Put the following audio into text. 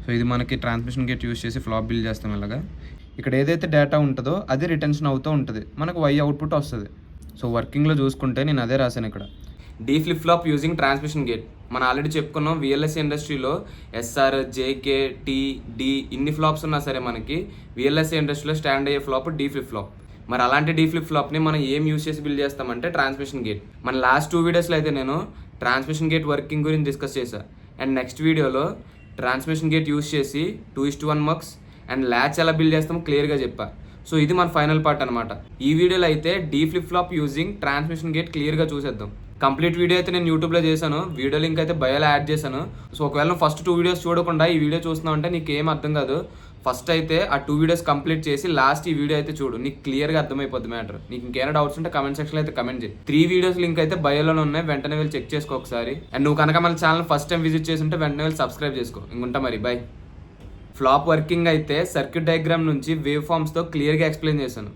So ఇది మనకి transmission gate use చేసి ఫ్లాప్ బిల్డ్ చేస్తాం ఇలాగా. ఇక్కడ ఏదైతే డేటా ఉంటుందో అది రిటెన్షన్ అవుతూ ఉంటుంది, మనకు వై అవుట్పుట్ వస్తుంది. సో వర్కింగ్లో చూసుకుంటే నేను అదే రాశాను ఇక్కడ, D flip flop using transmission gate. మనం ఆల్రెడీ చెప్పుకున్నాం విఎల్ఎస్సి ఇండస్ట్రీలో ఎస్ఆర్, జేకే, టీ, డి ఇన్ని ఫ్లాప్స్ ఉన్నా సరే మనకి విఎల్ఎస్సి ఇండస్ట్రీలో స్టాండ్ అయ్యే ఫ్లాప్ డీ ఫ్లిప్ ఫ్లాప్. మరి అలాంటి డీ ఫ్లిప్ ఫ్లాప్ని మనం ఏం యూస్ చేసి బిల్డ్ చేస్తామంటే ట్రాన్స్మిషన్ గేట్. మన లాస్ట్ 2 వీడియోస్లో అయితే నేను ట్రాన్స్మిషన్ గేట్ వర్కింగ్ గురించి డిస్కస్ చేశాను. అండ్ నెక్స్ట్ వీడియోలో ట్రాన్స్మిషన్ గేట్ యూస్ చేసి 2:1 మక్స్ అండ్ ల్యాచ్ ఎలా బిల్డ్ చేస్తామో క్లియర్గా చెప్పా. సో ఇది మన ఫైనల్ పార్ట్ అనమాట. ఈ వీడియోలో అయితే D flip flop using transmission gate క్లియర్గా చూసేద్దాం. కంప్లీట్ వీడియో అయితే నేను యూట్యూబ్లో చేశాను, వీడియో లింక్ అయితే బయోలో యాడ్ చేశాను. సో ఒకవేళ నువ్వు ఫస్ట్ 2 వీడియోస్ చూడకుండా ఈ వీడియో చూస్తున్నావు అంటే నీకు ఏం అర్థం కాదు. ఫస్ట్ అయితే ఆ 2 వీడియోస్ కంప్లీట్ చేసి లాస్ట్ ఈ వీడియో అయితే చూడు, నీకు క్లియర్గా అర్థమైపోద్ది మ్యాటర్. నీకు ఇంకేమైనా డౌట్స్ ఉంటే కమెంట్ సెక్షన్లో అయితే కమెంట్ చేయి. 3 వీడియోస్ లింక్ అయితే బయోలోనే ఉన్నాయి, వెంటనే వెళ్ళి చెక్ చేసుకో ఒకసారి. అండ్ నువ్వు కనుక మన ఛానల్ ఫస్ట్ టైం విజిట్ చేసి ఉంటే వెంటనే వెళ్ళి సబ్స్క్రైబ్ చేసుకో. ఇంకుంటా మరి, బై. ఫ్లాప్ వర్కింగ్ అయితే సర్క్యూట్ డయాగ్రామ్ నుంచి వేవ్ ఫామ్స్తో క్లియర్గా ఎక్స్ప్లెయిన్ చేశాను.